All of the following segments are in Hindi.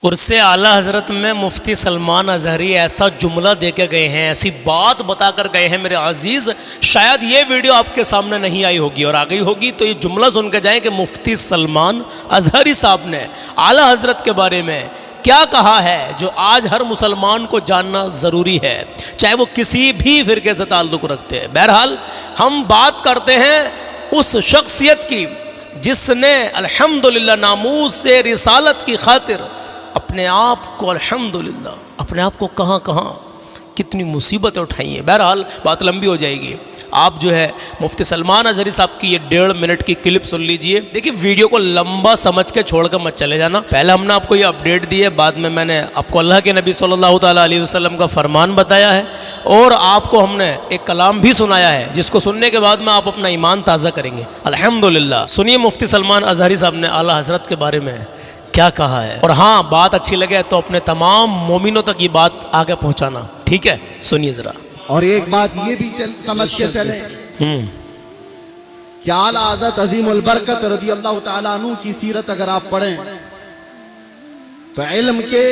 उर्से आला हज़रत में मुफ्ती सलमान अज़हरी ऐसा जुमला दे के गए हैं, ऐसी बात बता कर गए हैं मेरे अजीज़, शायद ये वीडियो आपके सामने नहीं आई होगी और आ गई होगी तो ये जुमला सुन के जाएं कि मुफ्ती सलमान अज़हरी साहब ने आला हज़रत के बारे में क्या कहा है, जो आज हर मुसलमान को जानना ज़रूरी है, चाहे वो किसी भी फ़िरके से ताल्लुक़ रखते हैं। बहरहाल हम बात करते हैं उस शख्सियत की जिसने अल्हम्दुलिल्लाह नामूस से रिसालत की खातिर अपने आप को अल्हम्दुलिल्लाह अपने आप को कहाँ कहाँ कितनी मुसीबतें उठाई हैं। बहरहाल बात लंबी हो जाएगी। आप जो है मुफ्ती सलमान अज़हरी साहब की ये 1.5 मिनट की क्लिप सुन लीजिए। देखिए वीडियो को लंबा समझ के छोड़ कर मत चले जाना। पहले हमने आपको ये अपडेट दी है, बाद में मैंने आपको अल्लाह के नबी सल्लल्लाहु ताला अलैहि वसल्लम का फरमान बताया है और आपको हमने एक कलाम भी सुनाया है जिसको सुनने के बाद में आप अपना ईमान ताज़ा करेंगे अल्हम्दुलिल्लाह। सुनिए मुफ्ती सलमान अज़हरी साहब ने आला हज़रत के बारे में क्या कहा है, और हाँ बात अच्छी लगे तो अपने तमाम मोमिनों तक ये बात आगे पहुँचाना, ठीक है? सुनिए ज़रा। और एक बात ये भी समझ के चले कि आला हज़रत अज़ीमुल बरकत रज़ियल्लाहु ताला अन्हु की सीरत अगर आप पढ़ें तो इल्म के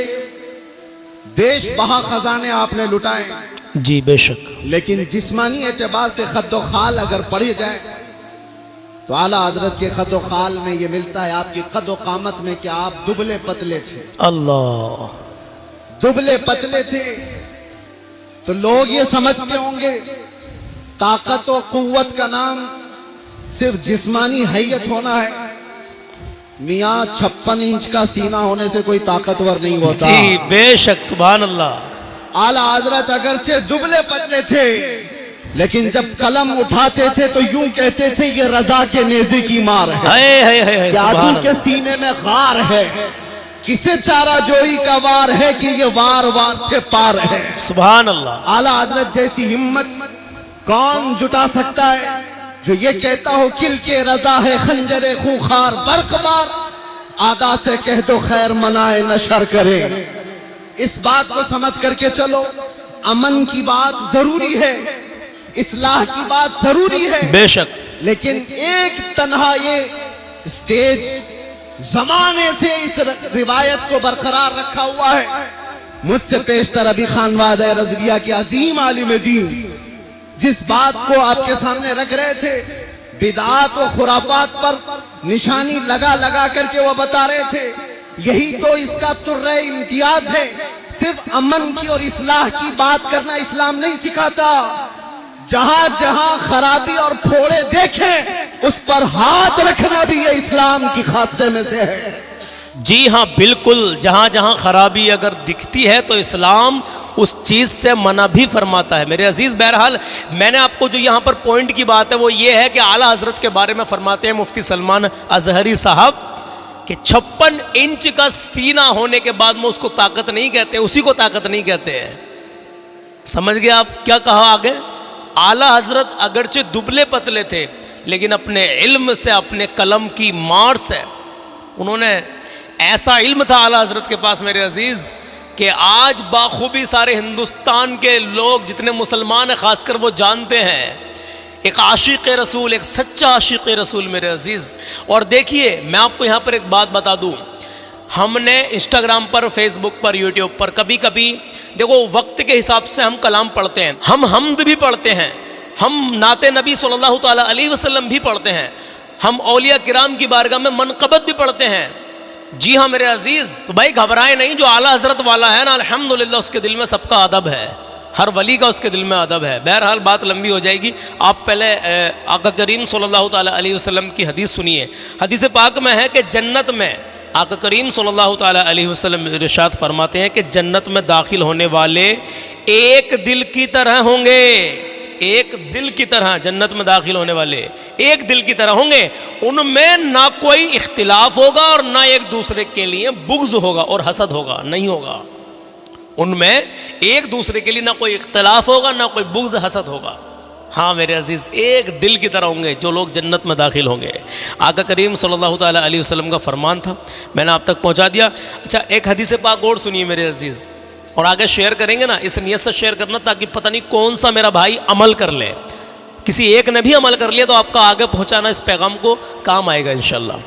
बेशबहा खजाने आपने लुटाए जी बेशक, लेकिन जिस्मानी एतबार से खद्दो खाल अगर पढ़ी जाए तो आला हज़रत के खद्दो खाल में ये मिलता है आपकी कदो कामत में कि आप दुबले पतले थे। अल्लाह, दुबले पतले थे तो लोग ये समझते होंगे ताकत और कुव्वत का नाम सिर्फ जिस्मानी हैयत होना है। मियाँ 56 इंच का सीना होने से कोई ताकतवर नहीं होता। जी बेशक, सुभान अल्लाह। आला हज़रत अगरचे दुबले पतले थे लेकिन जब कलम उठाते थे तो यूं कहते थे ये रजा के नेज़े की मार है, जादू के सीने में गार है, किसे चारा जोई का वार है कि ये वार वार से पार है। सुभान अल्लाह। आला हज़रत जैसी हिम्मत कौन जुटा सकता है जो ये कहता हो किल के रजा है खंजरे खूखार बरकबार, आगा से कह दो खैर मनाए न शर करे। इस बात को समझ करके चलो, अमन की बात जरूरी है, इस्लाह की बात जरूरी है बेशक, लेकिन एक तन्हा ये स्टेज जमाने से इस रिवायत को बरकरार रखा हुआ है। मुझसे पेशतर अभी खान वादे रज़विया के अजीम आलिम दीन जिस बात को आपके सामने रख रहे थे, बिदात और खुराफात पर निशानी लगा लगा करके वो बता रहे थे, यही तो इसका तुर्रे इम्तियाज है। सिर्फ अमन की और इस्लाह की बात करना इस्लाम नहीं सिखाता, जहां जहां खराबी और फोड़े देखें उस पर हाथ रखना भी ये इस्लाम की खासे में से है। जी हाँ बिल्कुल, जहाँ जहाँ खराबी अगर दिखती है तो इस्लाम उस चीज़ से मना भी फरमाता है मेरे अजीज़। बहरहाल मैंने आपको जो यहाँ पर पॉइंट की बात है वो ये है कि आला हज़रत के बारे में फरमाते हैं मुफ्ती सलमान अज़हरी साहब कि 56 इंच का सीना होने के बाद में उसको ताकत नहीं कहते, उसी को ताकत नहीं कहते हैं। समझ गए आप क्या कहा आगे? आला हज़रत अगरचे दुबले पतले थे लेकिन अपने इल्म से, अपने कलम की मार से उन्होंने ऐसा इल्म था आला हज़रत के पास मेरे अजीज़ कि आज बाखूबी सारे हिंदुस्तान के लोग जितने मुसलमान हैं ख़ासकर वो जानते हैं एक आशिक़ रसूल, एक सच्चा आशिक़ रसूल मेरे अजीज़। और देखिए मैं आपको यहाँ पर एक बात बता दूँ, हमने इंस्टाग्राम पर, फेसबुक पर, यूट्यूब पर कभी कभी देखो वक्त के हिसाब से हम कलाम पढ़ते हैं, हम हम्द भी पढ़ते हैं, हम नाते नबी सल्लल्लाहु ताला अलैहि वसल्लम भी पढ़ते हैं, हम औलिया किराम की बारगाह में मनक़बत भी पढ़ते हैं। जी हाँ मेरे अजीज़, तो भाई घबराए नहीं, जो आला हज़रत वाला है ना अल्हम्दुलिल्लाह उसके दिल में सबका अदब है, हर वली का उसके दिल में अदब है। बहरहाल बात लंबी हो जाएगी, आप पहले आका करीम सल्लल्लाहु ताला अलैहि वसल्लम की हदीस सुनिए। हदीस पाक में है कि जन्नत में आका करीम सल्लल्लाहु ताला अलैहि वसल्लम इरशाद फरमाते हैं कि जन्नत में दाखिल होने वाले एक दिल की तरह होंगे, एक दिल की तरह जन्नत में दाखिल होने वाले एक दिल की तरह होंगे, उनमें ना कोई इख्तिलाफ होगा और ना एक दूसरे के लिए बुग़्ज़ होगा और हसद होगा, नहीं होगा। उनमें एक दूसरे के लिए ना कोई इख्तिलाफ होगा ना कोई बुग़्ज़ हसद होगा। हाँ मेरे अजीज़, एक दिल की तरह होंगे जो लोग जन्नत में दाखिल होंगे। आका करीम सल्लल्लाहु ताला अलैहि वसल्लम का फरमान था, मैंने आप तक पहुँचा दिया। अच्छा एक हदीस पाक और सुनिए मेरे अजीज़, और आगे शेयर करेंगे ना, इस नियत से शेयर करना ताकि पता नहीं कौन सा मेरा भाई अमल कर ले। किसी एक ने भी अमल कर लिया तो आपका आगे पहुंचाना इस पैगाम को काम आएगा इंशाअल्लाह।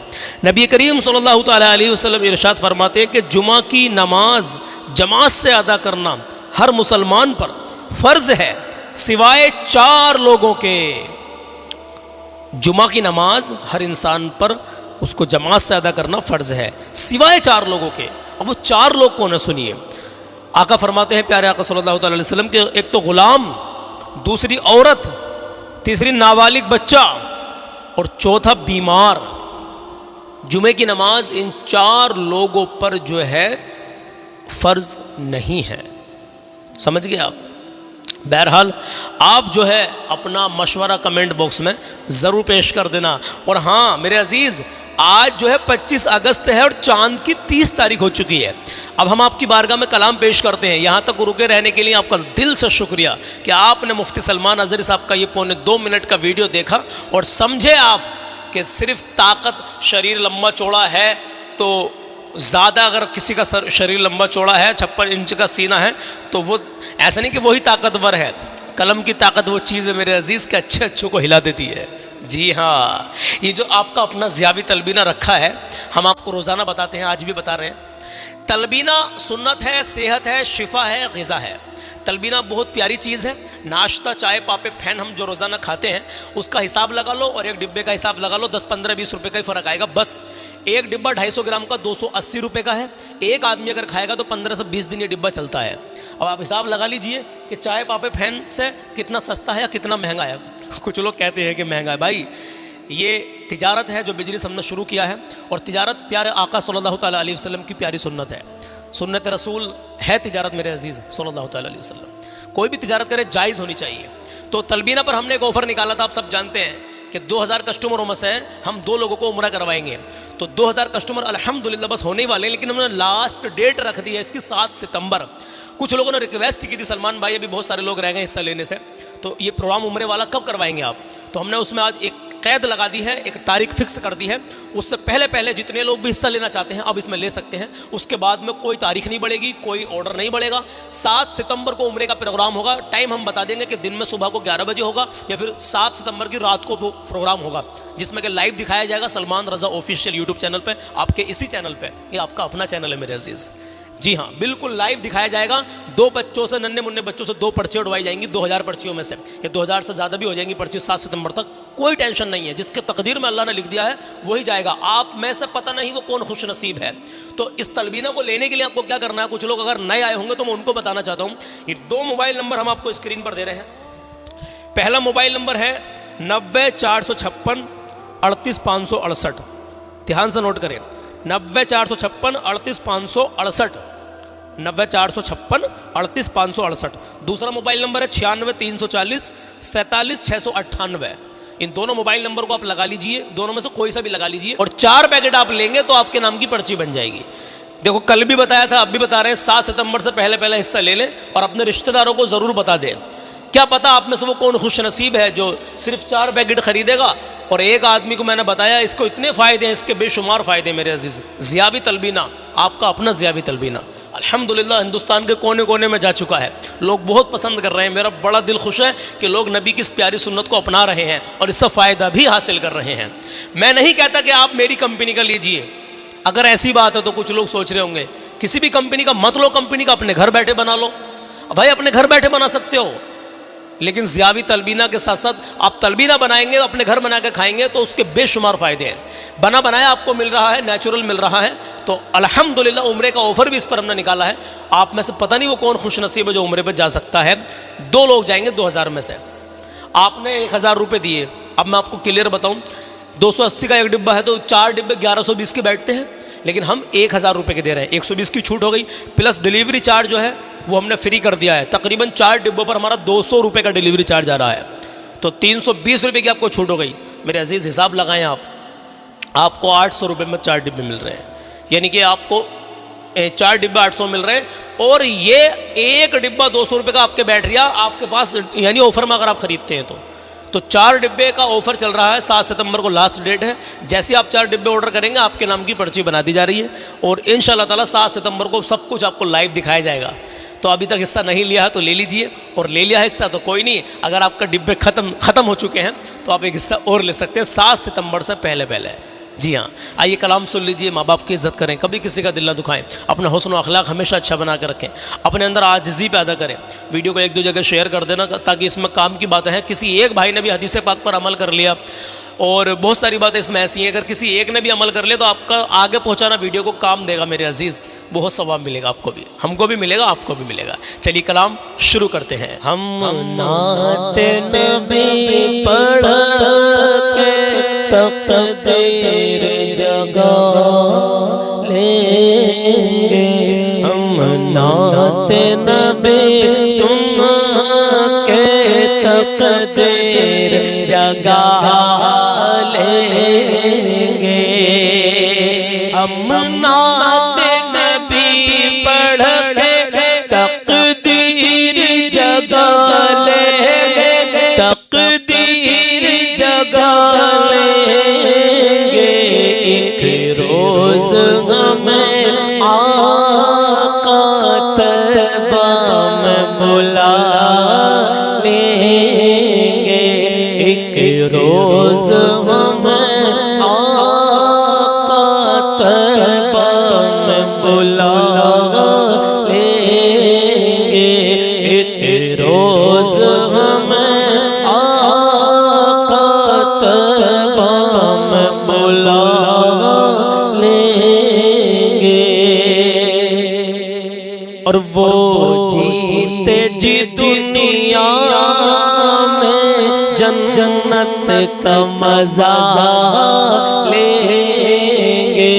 नबी करीम सल्लल्लाहु ताला अलैहि वसल्लम इरशाद फरमाते हैं कि जुमा की नमाज जमात से अदा करना हर मुसलमान पर फ़र्ज़ है सिवाय 4 लोगों के। जुमा की नमाज हर इंसान पर उसको जमात से अदा करना फ़र्ज़ है सिवाय 4 लोगों के। अब वो 4 लोग कौन है सुनिए। आका फरमाते हैं प्यारे आका सल्लल्लाहु अलैहि वसल्लम के, एक तो ग़ुलाम, दूसरी औरत, तीसरी नाबालिग बच्चा और चौथा बीमार। जुमे की नमाज इन 4 लोगों पर जो है फ़र्ज़ नहीं है। समझ गए आप। बहरहाल आप जो है अपना मशवरा कमेंट बॉक्स में ज़रूर पेश कर देना। और हाँ मेरे अज़ीज़, आज जो है 25 अगस्त है और चाँद की 30 तारीख हो चुकी है। अब हम आपकी बारगाह में कलाम पेश करते हैं। यहाँ तक रुके रहने के लिए आपका दिल से शुक्रिया कि आपने मुफ्ती सलमान अज़हरी साहब का ये 2.25 मिनट का वीडियो देखा और समझे आप कि सिर्फ ताकत शरीर लंबा चौड़ा है तो ज़्यादा, अगर किसी का शरीर लंबा चौड़ा है, 56 इंच का सीना है, तो वो ऐसा नहीं कि वही ताकतवर है। कलम की ताकत वो चीज़ है मेरे अज़ीज़ के अच्छे अच्छों को हिला देती है। जी हाँ, ये जो आपका अपना ज़ियावी तलबीना रखा है, हम आपको रोज़ाना बताते हैं, आज भी बता रहे हैं। तलबीना सुन्नत है, सेहत है, शिफा है, ग़िज़ा है। तलबीना बहुत प्यारी चीज़ है। नाश्ता, चाय, पापे, फैन हम जो रोज़ाना खाते हैं उसका हिसाब लगा लो और एक डिब्बे का हिसाब लगा लो, 10, 15, 20 रुपये का ही फ़र्क आएगा बस। एक डिब्बा 250 ग्राम का 280 रुपये का है। एक आदमी अगर खाएगा तो 15 से 20 दिन ये डिब्बा चलता है। अब आप हिसाब लगा लीजिए कि चाय, पापे, फैन से कितना सस्ता है या कितना महंगा है। कुछ लोग कहते हैं कि महंगा है। भाई ये तिजारत है जो बिजनेस हमने शुरू किया है, और तिजारत प्यारे आका सल्लल्लाहु ताला अलैहि वसल्लम की प्यारी सुन्नत है। सुन्नत रसूल है तिजारत मेरे अजीज़ सल्लल्लाहु ताला अलैहि वसल्लम। कोई भी तिजारत करे जायज़ होनी चाहिए। तो तलबीना पर हमने एक ऑफ़र निकाला था, आप सब जानते हैं कि 2000 कस्टमरों में से हम 2 लोगों को उम्रा करवाएंगे। तो 2000 कस्टमर अल्हम्दुलिल्लाह बस होने वाले हैं, लेकिन हमने लास्ट डेट रख दी है इसकी 7 सितंबर। कुछ लोगों ने रिक्वेस्ट की थी, सलमान भाई अभी बहुत सारे लोग रह गए हिस्सा लेने से, तो ये प्रोग्राम उम्रे वाला कब करवाएंगे आप। तो हमने उसमें आज एक कैद लगा दी है, एक तारीख फिक्स कर दी है। उससे पहले जितने लोग भी हिस्सा लेना चाहते हैं अब इसमें ले सकते हैं। उसके बाद में कोई तारीख नहीं बढ़ेगी, कोई ऑर्डर नहीं बढ़ेगा। 7 सितंबर को उम्रे का प्रोग्राम होगा। टाइम हम बता देंगे कि दिन में सुबह को 11 बजे होगा या फिर 7 सितंबर की रात को प्रोग्राम होगा, जिसमें कि लाइव दिखाया जाएगा सलमान रज़ा ऑफिशियल यूट्यूब चैनल पर, आपके इसी चैनल पर। ये आपका अपना चैनल है मेरे अजीज़। जी हाँ, बिल्कुल लाइव दिखाया जाएगा। 2 बच्चों से, नन्हे मुन्ने बच्चों से 2 पर्चियाँ उड़वाई जाएंगी, 2000 पर्चियों में से। ये 2000 से ज़्यादा भी हो जाएंगी पर्ची 7 सितंबर तक। कोई टेंशन नहीं है, जिसके तकदीर में अल्लाह ने लिख दिया है वही जाएगा। आप में से पता नहीं वो कौन खुश नसीब है। तो इस तलबीना को लेने के लिए आपको क्या करना है, कुछ लोग अगर नए आए होंगे तो मैं उनको बताना चाहता हूँ। ये 2 मोबाइल नंबर हम आपको स्क्रीन पर दे रहे हैं। पहला मोबाइल नंबर है 90 456 38 568। ध्यान से नोट करें, 90 456 38 568, 90 456 38 568। दूसरा मोबाइल नंबर है 96 340 47 698। इन दोनों मोबाइल नंबर को आप लगा लीजिए, दोनों में से कोई सा भी लगा लीजिए, और 4 पैकेट आप लेंगे तो आपके नाम की पर्ची बन जाएगी। देखो कल भी बताया था, अब भी बता रहे हैं, 7 सितंबर से पहले हिस्सा ले लें और अपने रिश्तेदारों को ज़रूर बता दें। क्या पता आप में से वो कौन खुश नसीब है जो सिर्फ 4 पैकेट खरीदेगा। और एक आदमी को मैंने बताया इसको इतने फ़ायदे हैं, इसके बेशुमार फ़ायदे मेरे अजीज़। ज़ियावी तलबीना, आपका अपना ज़ियावी तलबीना अल्हम्दुलिल्लाह हिंदुस्तान के कोने कोने में जा चुका है। लोग बहुत पसंद कर रहे हैं। मेरा बड़ा दिल खुश है कि लोग नबी की इस प्यारी सुन्नत को अपना रहे हैं और इससे फ़ायदा भी हासिल कर रहे हैं। मैं नहीं कहता कि आप मेरी कंपनी का लीजिए। अगर ऐसी बात है तो कुछ लोग सोच रहे होंगे किसी भी कंपनी का मत लो, कंपनी का अपने घर बैठे बना लो। भाई अपने घर बैठे बना सकते हो, लेकिन ज़ियावी तलबीना के साथ साथ आप तलबीना बनाएंगे, अपने घर बना के खाएंगे तो उसके बेशुमार फ़ायदे हैं। बना बनाया आपको मिल रहा है, नेचुरल मिल रहा है। तो अल्हम्दुलिल्लाह उम्रे का ऑफ़र भी इस पर हमने निकाला है। आप में से पता नहीं वो कौन खुश नसीब है जो उम्रे पर जा सकता है। 2 लोग जाएंगे 2000 में से। आपने 1000 रुपये दिए। अब मैं आपको क्लियर बताऊँ, 280 का एक डिब्बा है तो 4 डिब्बे 1120 के बैठते हैं, लेकिन हम 1000 रुपये के दे रहे हैं। 120 की छूट हो गई, प्लस डिलीवरी चार्ज जो है वो हमने फ्री कर दिया है। तकरीबन 4 डिब्बों पर हमारा 200 रुपये का डिलीवरी चार्ज आ रहा है, तो 320 रुपये की आपको छूट हो गई। मेरे अजीज़ हिसाब लगाएं आप, आपको 800 रुपये में 4 डिब्बे मिल रहे हैं। यानी कि आपको 4 डिब्बे 800 मिल रहे हैं, और ये एक डिब्बा 200 रुपये का आपके बैठ रहा आपके पास, यानी ऑफ़र में अगर आप ख़रीदते हैं तो 4 डिब्बे का ऑफ़र चल रहा है। 7 सितंबर को लास्ट डेट है। जैसे आप 4 डिब्बे ऑर्डर करेंगे आपके नाम की पर्ची बना दी जा रही है, और इंशाअल्लाह ताला 7 सितंबर को सब कुछ आपको लाइव दिखाया जाएगा। तो अभी तक हिस्सा नहीं लिया है तो ले लीजिए, और ले लिया है हिस्सा तो कोई नहीं, अगर आपका डिब्बे ख़त्म हो चुके हैं तो आप एक हिस्सा और ले सकते हैं 7 सितंबर से पहले। जी हाँ, आइए कलाम सुन लीजिए। माँ बाप की इज़्ज़त करें, कभी किसी का दिल ना दुखाएं, अपना हुस्न व अखलाक हमेशा अच्छा बना कर रखें, अपने अंदर आजिज़ी पैदा करें। वीडियो को 1-2 जगह शेयर कर देना ताकि इसमें काम की बातें हैं। किसी एक भाई ने भी हदीस पाक पर अमल कर लिया, और बहुत सारी बातें इसमें ऐसी हैं, अगर किसी एक ने भी अमल कर लिया तो आपका आगे पहुंचाना वीडियो को काम देगा मेरे अजीज़, बहुत सवाब मिलेगा आपको भी, हमको भी मिलेगा, आपको भी मिलेगा। चलिए कलाम शुरू करते हैं। हम नाते नबी पढ़ के तकदीर जगा लेंगे, हम नाते नबी सुन के तकदीर जगा लेंगे, हम नाते नबी पढ़ के तकदीर जगा लेंगे, तकदीर जगा लेंगे। एक रोज हमें आका तैबा में बुला लेंगे, एक रोज हमें आका तैबा में बुला लेंगे, एक रोज हमें आका तैबा में बुला लेंगे। और वो जीते जी दुनिया में जन्नत का मजा लेंगे।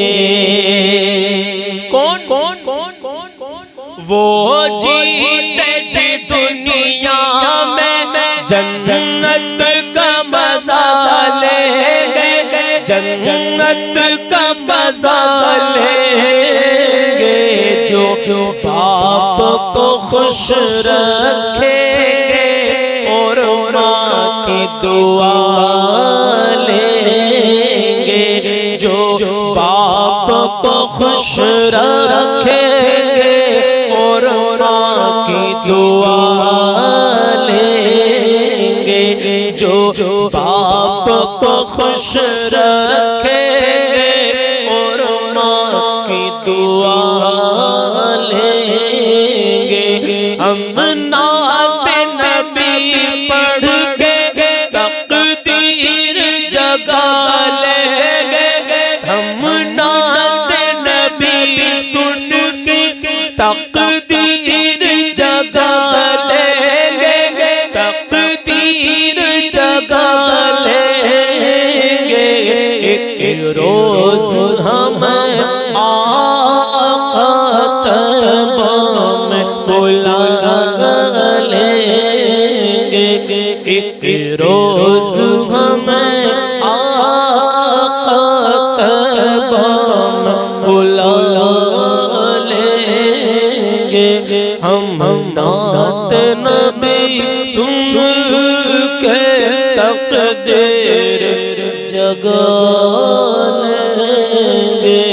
कौन कौन कौन कौन कौन वो जीते जी दुनिया में जन्नत का मजा लेंगे, जन्नत का मजा लेंगे। जो बाप को खुश रखेंगे और माँ की दुआ लेंगे, जो बाप को खुश रखेंगे और माँ की दुआ लेंगे, जो बाप को खुश रखेंगे और माँ की दुआ लेंगे। हम नाते नबी पढ़ के तकदीर जगा लेंगे, हम नाते नबी सुन के तकदीर जगा लेंगे, तकदीर जगा लेंगे। एक रोज हमें आका तैबा में बुला लेंगे, एक रोज हमें आका तैबा में बुला लेंगे। हम नाते नबी सुन के तकदीर जगा लेंगे।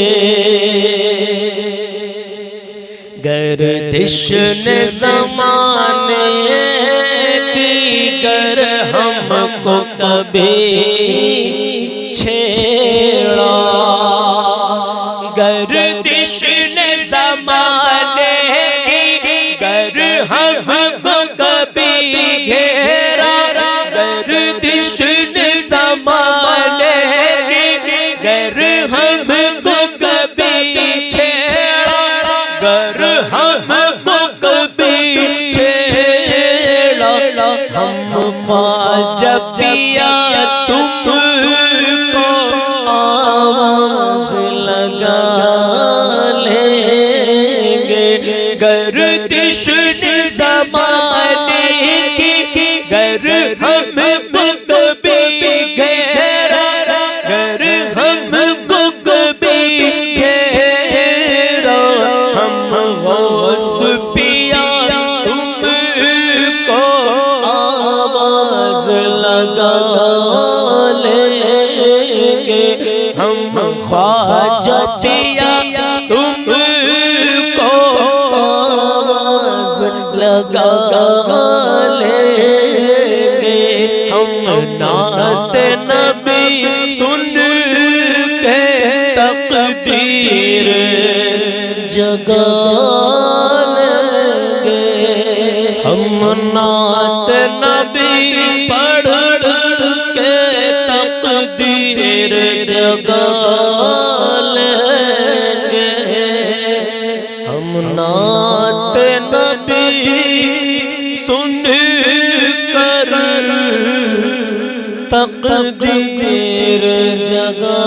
गर्दिश ने ज़माने की गर हमको कभी छेड़ा, गर्दिश ने ज़माने की गर हमको कभी घेरा, गर्दिश ने ज़माने की गर हमको कभी छेड़ा, गर हमको कभी छेड़ा। हम ख्वाजा पिया तुमको आवाज लगा लेंगे, गर्दिश ज़माने की गर हमको कभी घेरा, गर हमको कभी घेरा। हम गौस पिया तुमको आवाज लगा लेंगे, हम ख्वाजा पिया तुमको आवाज जगा लेंगे, हम नात नबी सुन के तकदीर जगा लेंगे, हम नात नबी पढ़ के तकदीर जगा लेंगे, हम नात नबी सुन कर तकदीर जगा